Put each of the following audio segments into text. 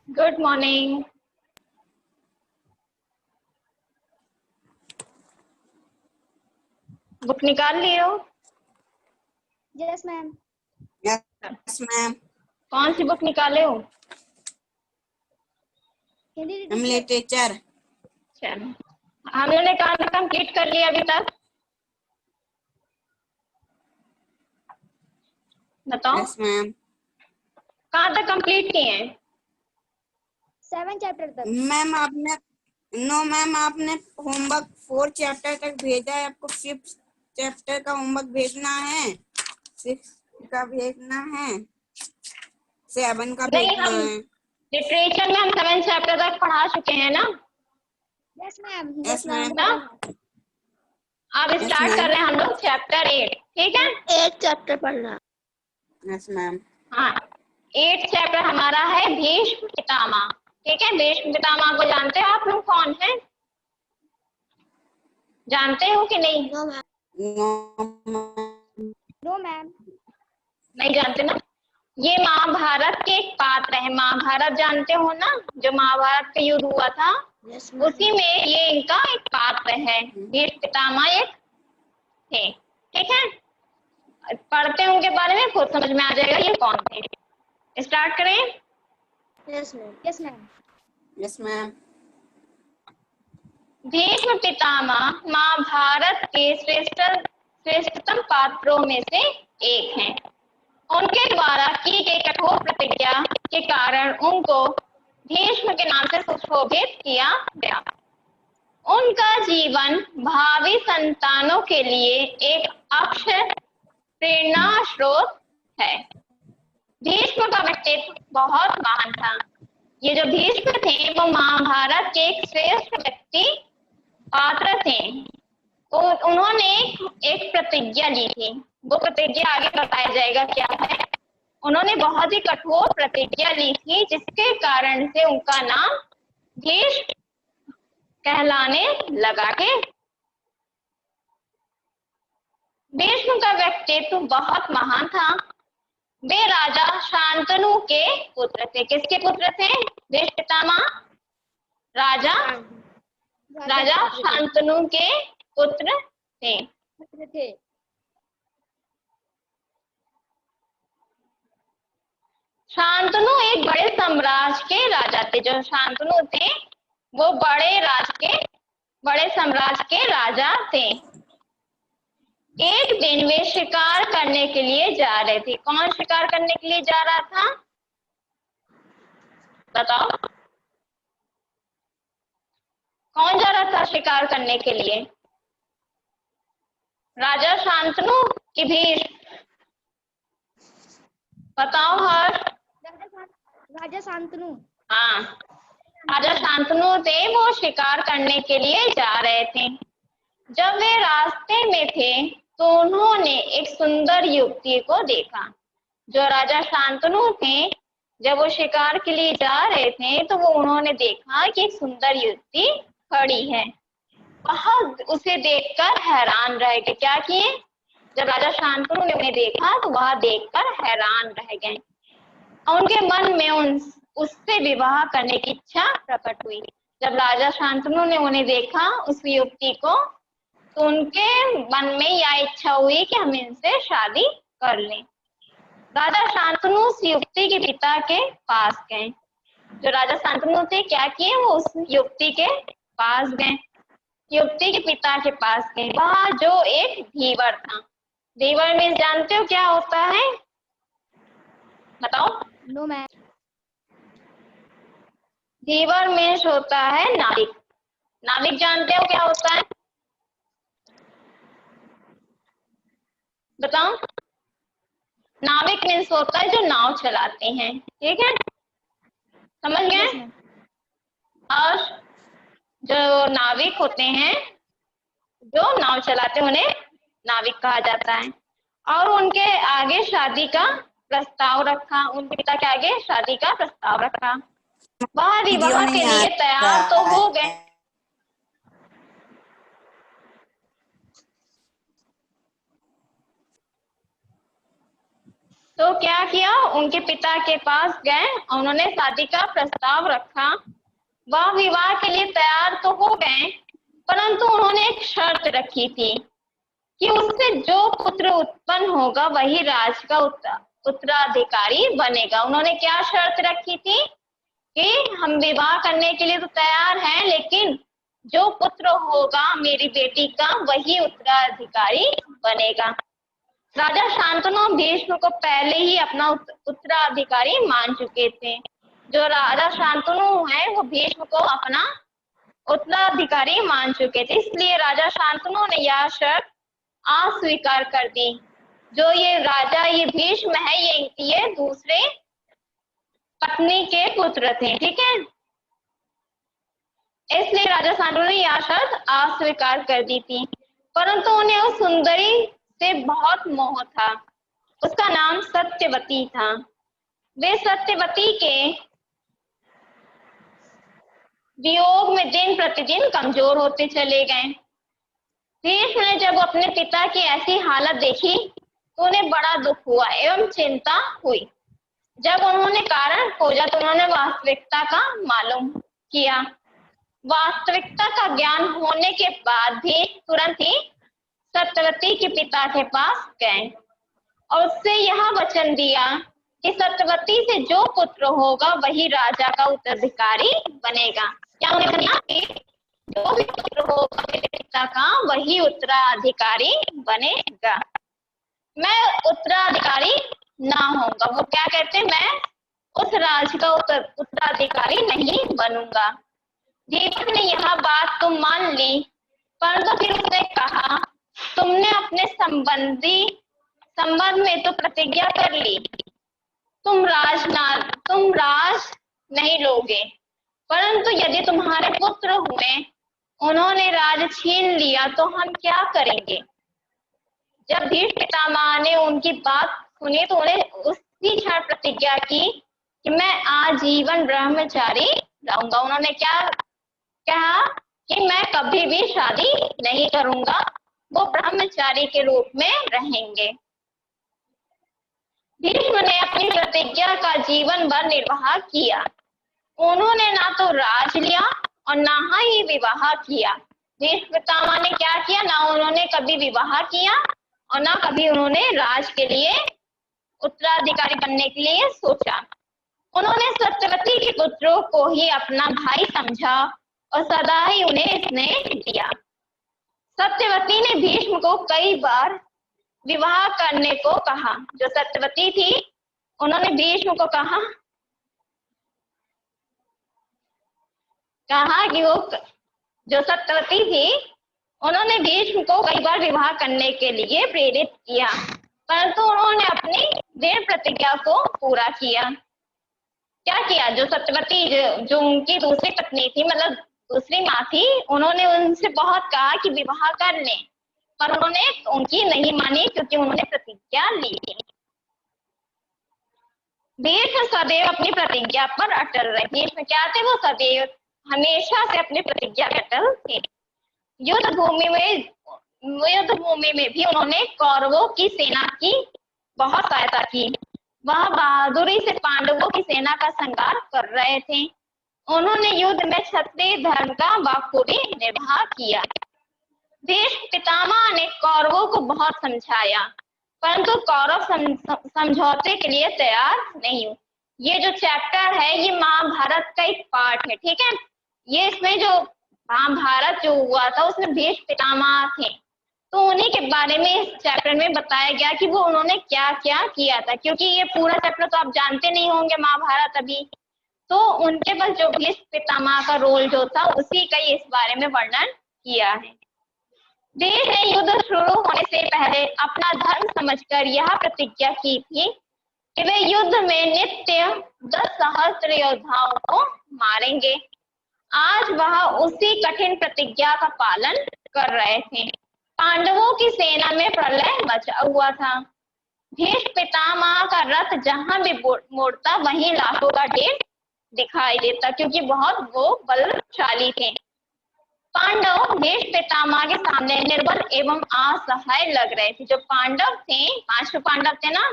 Good morning. Book निकाल लिए हो? Yes ma'am. Yes ma'am. कौन सी बुक निकाले हो? हिंदी लिटरेचर। चलो, हम लोगों ने कहाँ कंप्लीट कर लिया अभी तक? बताओ। Yes ma'am. कहाँ तक कंप्लीट किए हैं? 7 चैप्टर तक। मैम आपने मैम आपने होमवर्क 4 चैप्टर तक भेजा है, आपको 5th चैप्टर का होमवर्क भेजना है, 6 का भेजना है, 7 का नहीं, भेजना हम है। लिटरेचर में हम 7 चैप्टर तक पढ़ा चुके हैं ना। Yes ma'am. Yes ma'am. अब Yes, स्टार्ट कर ma'am. रहे हैं हम लोग चैप्टर 8। ठीक है, एक चैप्टर पढ़ना। Yes ma'am. हाँ। 8 चैप्टर हमारा है भीष्म पितामह। ठीक है, भीष्म पितामह को जानते हो आप लोग कौन है? जानते हो कि नहीं? No ma'am. No ma'am. नहीं जानते ना। ये महाभारत के एक पात्र है। महाभारत जानते हो ना, जो महाभारत का युद्ध हुआ था, यस उसी में ये इनका एक पात्र है। भीष्म पितामह एक थे। ठीक है, पढ़ते हैं उनके बारे में, खुद समझ में आ जाएगा ये कौन थे। स्टार्ट करें। Yes ma'am. Yes ma'am. Yes ma'am. Bhishma Pitamah Mahabharata के श्रेष्ठतम पात्रों में से एक हैं। उनके द्वारा की गई कठोर प्रतिज्ञा के कारण उनको भीष्म के नाम से सुशोभित किया गया। उनका जीवन भावी संतानों के लिए एक अक्षय प्रेरणा स्रोत है। भीष्म का व्यक्तित्व बहुत महान था। ये जो भीष्म थे वो महाभारत के एक श्रेष्ठ व्यक्ति पात्र थे। उन्होंने एक प्रतिज्ञा ली थी। वो प्रतिज्ञा आगे बताया जाएगा क्या है। उन्होंने बहुत ही कठोर प्रतिज्ञा ली थी, जिसके कारण से उनका नाम भीष्म कहलाने लगा के। भीष्म का व्यक्तित्व बहुत महान था। वे राजा शांतनु के पुत्र थे। किसके पुत्र थे? भीष्म पितामह राजा शांतनु के पुत्र थे। शांतनु एक बड़े साम्राज्य के राजा थे। जो शांतनु थे वो बड़े साम्राज्य के राजा थे। एक दिन वे शिकार करने के लिए जा रहे थे। कौन शिकार करने के लिए जा रहा था? बताओ, कौन जा रहा था शिकार करने के लिए? राजा शांतनु कि भीष्म? बताओ हर। राजा शांतनु। हाँ, राजा शांतनु थे, वो शिकार करने के लिए जा रहे थे। जब वे रास्ते में थे तो उन्होंने एक सुंदर युवती को देखा। जो राजा शांतनु थे, जब वो शिकार के लिए जा रहे थे तो वो उन्होंने देखा कि एक सुंदर युवती खड़ी है। वह उसे देखकर हैरान रह गए। क्या किए? जब राजा शांतनु ने उन्हें देखा तो वह देखकर हैरान रह गए और उनके मन में उससे विवाह करने की इच्छा प्रकट हुई। जब राजा शांतनु ने उन्हें देखा, उस युवती को, तो उनके मन में यह इच्छा हुई कि हम इनसे शादी कर लें। राजा शांतनु उस युवती के पिता के पास गए। जो राजा शांतनु थे, क्या किए? वो उस युवती के पास गए, युवती के पिता के पास गए। वह जो एक धीवर था। धीवर मीन्स जानते हो क्या होता है? बताओ। No ma'am. धीवर मीन्स होता है नाविक। नाविक जानते हो क्या होता है? बताओ। नाविक मीन्स होता है जो नाव चलाते हैं। ठीक है, समझ गए? और जो नाविक होते हैं, जो नाव चलाते हैं, उन्हें नाविक कहा जाता है। और उनके आगे शादी का प्रस्ताव रखा। उनके पिता के आगे शादी का प्रस्ताव रखा। वह विवाह के लिए तैयार तो हो गए। तो क्या किया, उनके पिता के पास गए और उन्होंने शादी का प्रस्ताव रखा। वह विवाह के लिए तैयार तो हो गए, परंतु उन्होंने एक शर्त रखी थी कि उससे जो पुत्र उत्पन्न होगा वही राज का उत्तराधिकारी बनेगा। उन्होंने क्या शर्त रखी थी कि हम विवाह करने के लिए तो तैयार हैं, लेकिन जो पुत्र होगा मेरी बेटी का वही उत्तराधिकारी बनेगा। राजा शांतनु भीष्म को पहले ही अपना उत्तराधिकारी मान चुके थे। जो राजा शांतनु है वो भीष्म को अपना उत्तराधिकारी मान चुके थे, इसलिए राजा शांतनु ने यह शर्त अस्वीकार कर दी। जो ये राजा ये भीष्म है ये दूसरे पत्नी के पुत्र थे, ठीक है। इसलिए राजा शांतनु ने यह शर्त अस्वीकार कर दी थी, परंतु उन्हें उस सुंदरी से बहुत मोह था। उसका नाम सत्यवती था। वे सत्यवती के वियोग में दिन प्रतिदिन कमजोर होते चले गए। भीष्म ने जब अपने पिता की ऐसी हालत देखी तो उन्हें बड़ा दुख हुआ एवं चिंता हुई। जब उन्होंने कारण खोजा तो उन्होंने वास्तविकता का मालूम किया। वास्तविकता का ज्ञान होने के बाद भी तुरंत ही सत्यवती के पिता के पास गए और उससे यह वचन दिया कि सत्यवती से जो पुत्र होगा वही राजा का उत्तराधिकारी बनेगा। क्या उन्हें कहा कि जो भी पुत्र होगा मेरे पिता का वही उत्तराधिकारी बनेगा, मैं उत्तराधिकारी ना होऊंगा। वो क्या कहते हैं, मैं उस राज का उत्तराधिकारी नहीं बनूंगा। भीष्म ने यह बात तो मान ली, परंतु फिर उसने कहा तुमने अपने संबंध में तो प्रतिज्ञा कर ली, तुम राज नहीं लोगे, परंतु यदि तुम्हारे पुत्र हुए उन्होंने राज छीन लिया तो हम क्या करेंगे। जब भीष्म पितामह ने उनकी बात सुनी तो उन्हें उसी क्षण प्रतिज्ञा की कि मैं आजीवन ब्रह्मचारी रहूंगा। उन्होंने क्या कहा कि मैं कभी भी शादी नहीं करूंगा, वो ब्रह्मचारी के रूप में रहेंगे। भीष्म ने अपनी प्रतिज्ञा का जीवन भर निर्वाह किया। उन्होंने ना तो राज लिया और ना ही विवाह किया। भीष्म पितामह ने क्या किया, ना उन्होंने कभी विवाह किया और ना कभी उन्होंने राज के लिए उत्तराधिकारी बनने के लिए सोचा। उन्होंने सत्यवती के पुत्रों को ही अपना भाई समझा और सदा ही उन्हें स्नेह दिया। सत्यवती ने भीष्म को कई बार विवाह करने को कहा। जो सत्यवती थी उन्होंने भीष्म को कहा कि वो जो सत्यवती थी उन्होंने भीष्म को कई बार विवाह करने के लिए प्रेरित किया, परंतु उन्होंने अपनी दृढ़ प्रतिज्ञा को पूरा किया। क्या किया, जो सत्यवती जो उनकी दूसरी पत्नी थी, मतलब दूसरी माँ थी, उन्होंने उनसे बहुत कहा कि विवाह कर लें, पर उन्होंने उनकी नहीं मानी क्योंकि उन्होंने प्रतिज्ञा ली थी। भीष्म सदैव अपनी प्रतिज्ञा पर अटल रहे। भीष्म क्या थे, वो सदैव हमेशा से अपनी प्रतिज्ञा पर अटल थे। युद्ध भूमि में भी उन्होंने कौरवों की सेना की बहुत सहायता की। वह बहादुरी से पांडवों की सेना का संहार कर रहे थे। उन्होंने युद्ध में क्षत्रिय धर्म का बखूबी निर्वाह किया। भीष्म पितामह ने कौरवों को बहुत समझाया, परंतु कौरव समझौते के लिए तैयार नहीं हुए। ये जो चैप्टर है ये महाभारत का एक पार्ट है, ठीक है। ये इसमें जो महाभारत जो हुआ था उसमें भीष्म पितामह थे, तो उन्हीं के बारे में इस चैप्टर में बताया गया कि वो उन्होंने क्या क्या किया था। क्योंकि ये पूरा चैप्टर तो आप जानते नहीं होंगे महाभारत अभी, तो उनके पास जो भीष्म पितामह का रोल जो था उसी का इस बारे में वर्णन किया है। भीष्म ने युद्ध शुरू होने से पहले अपना धर्म समझकर यह प्रतिज्ञा की थी कि वे युद्ध में नित्य 10 सहस्त्र योद्धाओं को मारेंगे। आज वह उसी कठिन प्रतिज्ञा का पालन कर रहे थे। पांडवों की सेना में प्रलय मचा हुआ था। भीष्म पितामह का रथ जहां भी मुड़ता वहीं लाखों का ढेर दिखाई देता, क्योंकि बहुत वो बलशाली थे। पांडव भीष्म पितामह के सामने निर्बल एवं असहाय लग रहे थे। जो पांडव थे, 5 पांडव थे ना,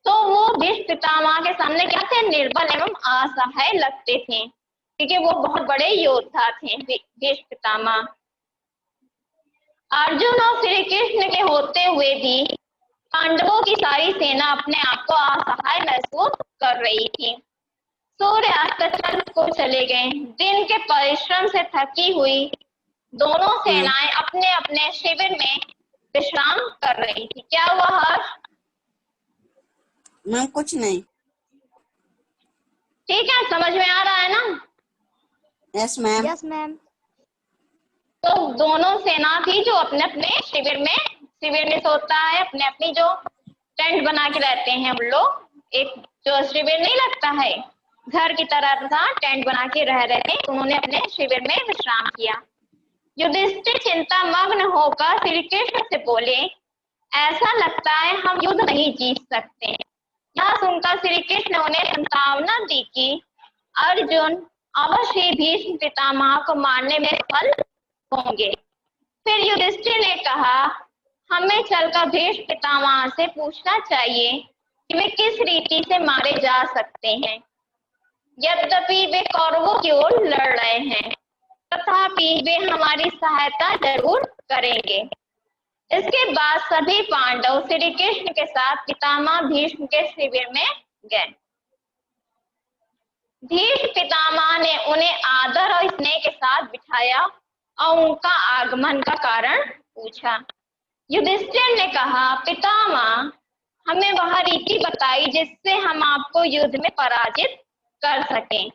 तो वो भीष्म पितामह के सामने क्या थे, निर्बल एवं असहाय लगते थे, क्योंकि वो बहुत बड़े योद्धा थे भीष्म पितामह। अर्जुन और श्री कृष्ण के होते हुए भी पांडवों की सारी सेना अपने आप को असहाय महसूस कर रही थी। सूर्य अस्त को चले गए। दिन के परिश्रम से थकी हुई दोनों सेनाएं अपने अपने शिविर में विश्राम कर रही थी। क्या हुआ हर्ष? मैम कुछ नहीं। ठीक है, समझ में आ रहा है ना? Yes ma'am. Yes ma'am. तो दोनों सेना थी जो अपने अपने शिविर में सोता है, अपने अपनी जो टेंट बना के रहते हैं हम लोग, एक जो शिविर नहीं लगता है घर की तरह था, टेंट बना के रह रहे थे। उन्होंने अपने शिविर में विश्राम किया। युधिष्ठिर चिंता मग्न होकर श्री कृष्ण से बोले, ऐसा लगता है हम युद्ध नहीं जीत सकते। यह सुनकर श्री कृष्ण उन्हें सांत्वना दी कि अर्जुन अवश्य ही भीष्म पितामह को मारने में सफल होंगे। फिर युधिष्ठिर ने कहा, हमें चलकर भीष्म पितामह से पूछना चाहिए कि वे किस रीति से मारे जा सकते हैं। यद्यपि वे कौरवों की ओर लड़ रहे हैं, तथापि वे हमारी सहायता जरूर करेंगे। इसके बाद सभी पांडव श्री कृष्ण के साथ पितामह भीष्म के शिविर में गए। भीष्म पितामह ने उन्हें आदर और स्नेह के साथ बिठाया और उनका आगमन का कारण पूछा। युधिष्ठिर ने कहा, पितामह, हमें वह रीति बताई जिससे हम आपको युद्ध में पराजित कर सकें।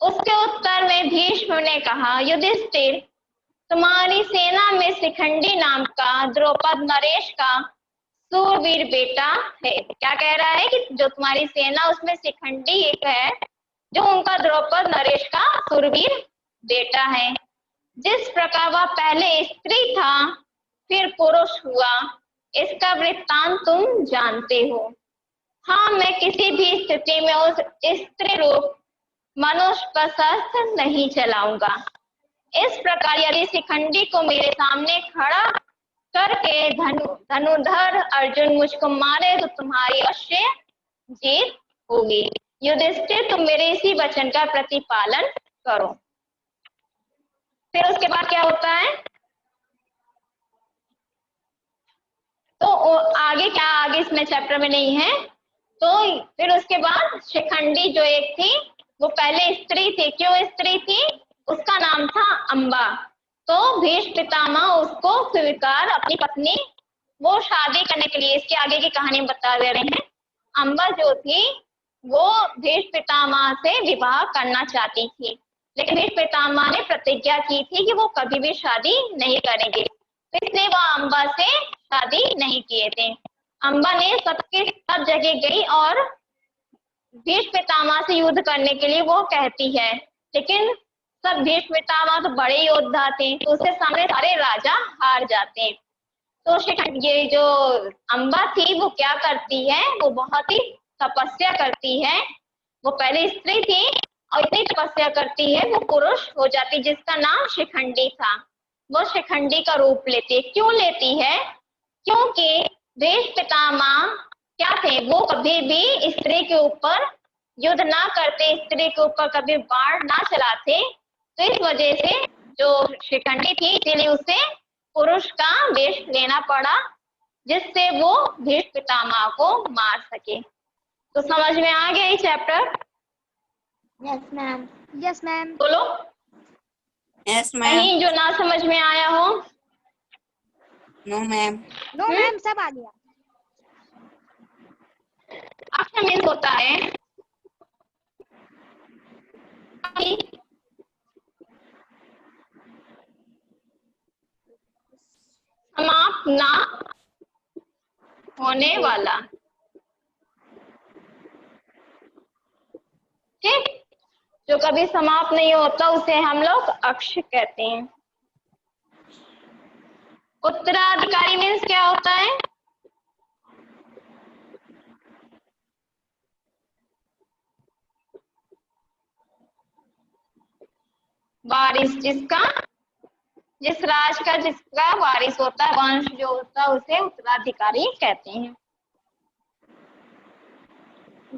उसके उत्तर में भीष्म ने कहा, युधिष्ठिर, तुम्हारी सेना में शिखंडी नाम का द्रौपद नरेश का सूरवीर बेटा है। क्या कह रहा है कि जो तुम्हारी सेना उसमें शिखंडी एक है, जो उनका द्रौपद नरेश का सूरवीर बेटा है। जिस प्रकार वह पहले स्त्री था फिर पुरुष हुआ, इसका वृत्तांत तुम जानते हो। हाँ, मैं किसी भी स्थिति में उस स्त्री रूप मनुष्य पर शस्त्र नहीं चलाऊंगा। इस प्रकार यदि शिखंडी को मेरे सामने खड़ा करके धनुधर अर्जुन मुझको मारे तो तुम्हारी अवश्य जीत होगी। युधिष्ठिर, तुम मेरे इसी वचन का प्रतिपालन करो। फिर उसके बाद क्या होता है? तो आगे क्या, आगे इसमें चैप्टर में नहीं है। तो फिर उसके बाद शिखंडी जो एक थी वो पहले स्त्री थी। क्यों स्त्री थी? उसका नाम था अंबा। तो भीष्म पितामह उसको स्वीकार अपनी पत्नी वो शादी करने के लिए, इसके आगे की कहानी बता दे रहे हैं। अंबा जो थी वो भीष्म पितामह से विवाह करना चाहती थी, लेकिन भीष्म पितामह ने प्रतिज्ञा की थी कि वो कभी भी शादी नहीं करेंगे, तो इसलिए वह अंबा से शादी नहीं किए थे। अंबा ने सबके सब जगह गई और भीष्म पितामह से युद्ध करने के लिए वो कहती है, लेकिन सब भीष्म पितामह तो बड़े योद्धा थे, तो उसके सामने सारे राजा हार जाते हैं। तो ये जो अंबा थी वो क्या करती है, वो बहुत ही तपस्या करती है। वो पहले स्त्री थी और इतनी तपस्या करती है वो पुरुष हो जाती, जिसका नाम शिखंडी था। वो शिखंडी का रूप लेती है। क्यों लेती है? क्योंकि भीष्म पितामह क्या थे, वो कभी भी स्त्री के ऊपर युद्ध ना करते, स्त्री के ऊपर कभी बाण ना चलाते। तो इस वजह से जो शिखंडी थी इसीलिए उसे पुरुष का वेश लेना पड़ा, जिससे वो भीष्म पितामह को मार सके। तो समझ में आ गया ये chapter? Yes ma'am. Yes ma'am. बोलो। Yes ma'am. कहीं जो ना समझ में आया हो? No ma'am. नो मैम, सब आ गया। अच्छा, मीन्स होता है समाप्त ना होने वाला। ठीक, जो कभी समाप्त नहीं होता उसे हम लोग अक्ष कहते हैं। उत्तराधिकारी मीन्स क्या होता है? वारिस, जिस राज का जिसका वारिस होता है, वंश जो होता है उसे उत्तराधिकारी कहते हैं।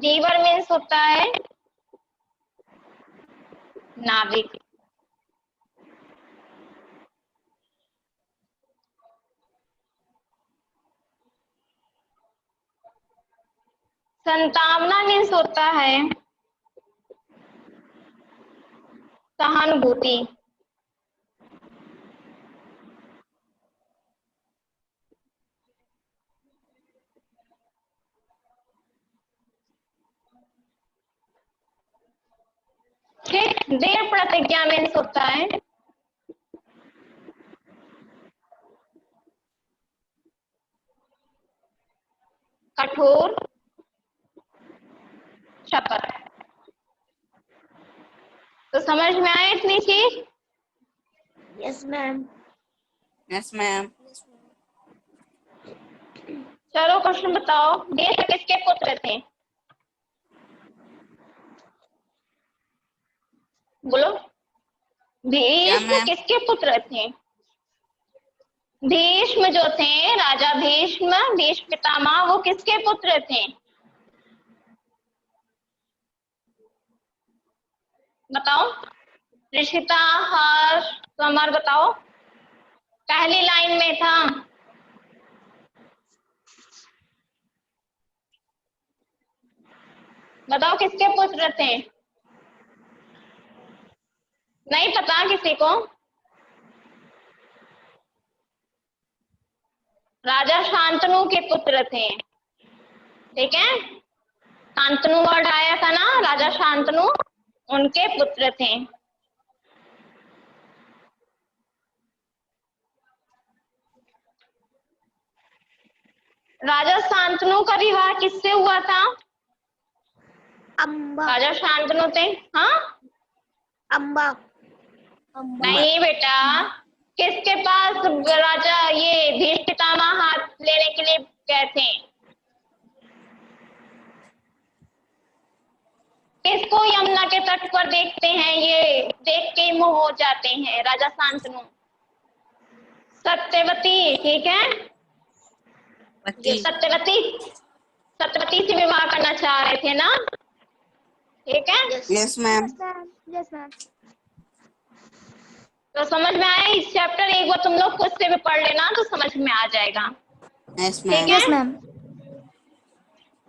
रीवर मीन्स होता है नाविक। संतावना मीन्स होता है सहानुभूति। ठीक, दृढ़ प्रतिज्ञा मीन्स होता है कठोर शपथ। तो समझ में आए इतनी चीज? Yes ma'am. Yes ma'am. चलो क्वेश्चन बताओ, देश किसके पुत्र थे? बोलो, भीष्म किसके पुत्र थे? भीष्म जो थे, राजा भीष्म, भीष्म पितामह, वो किसके पुत्र थे? बताओ। ऋषिता, हर्ष, समर, बताओ। पहली लाइन में था। बताओ किसके पुत्र थे? नहीं पता किसी को? राजा शांतनु के पुत्र थे। ठीक है, शांतनु वर्ड आया था ना, राजा शांतनु उनके पुत्र थे। राजा शांतनु का विवाह किससे हुआ था? अम्बा। राजा शांतनु थे, हाँ? अम्बा। नहीं बेटा, किसके पास राजा ये भीष्म पितामह हाथ लेने के लिए गए थे? किसको यमुना के तट पर देखते हैं, ये देख के मोह हो जाते हैं? राजा शांतनु सत्यवती, ठीक है, ये सत्यवती से विवाह करना चाह रहे थे ना? ठीक है, यस मैम। Yes ma'am. तो समझ में आया? इस चैप्टर एक बार तुम लोग खुद से भी पढ़ लेना तो समझ में आ जाएगा। यस ठीक मैम। है, यस मैम।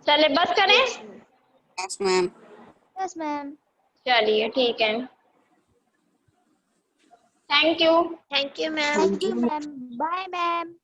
चले बस करें। Yes ma'am. Yes ma'am. चलिए ठीक है, thank you. Thank you ma'am. Thank you ma'am. Bye ma'am.